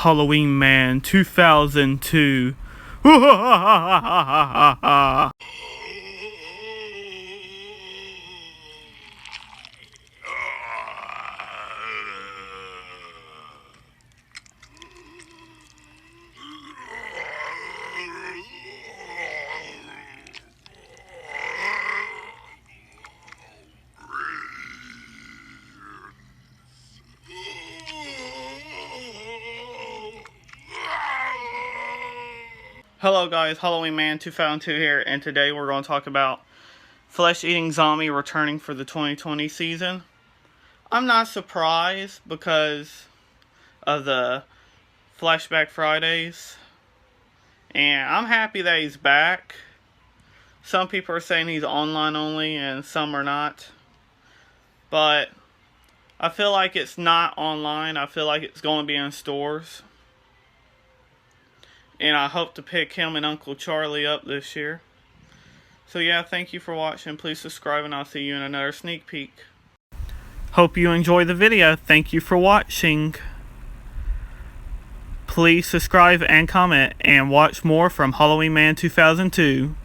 Halloween Man 2002. Hello guys, Halloween Man 2002 here, and today we're going to talk about Flesh-Eating Zombie returning for the 2020 season. I'm not surprised because of the Flashback Fridays, and I'm happy that he's back. Some people are saying he's online only and some are not, but I feel like it's not online. I feel like it's going to be in stores. And I hope to pick him and Uncle Charlie up this year. So yeah, thank you for watching. Please subscribe and I'll see you in another sneak peek. Hope you enjoy the video. Thank you for watching. Please subscribe and comment and watch more from Halloween Man 2002.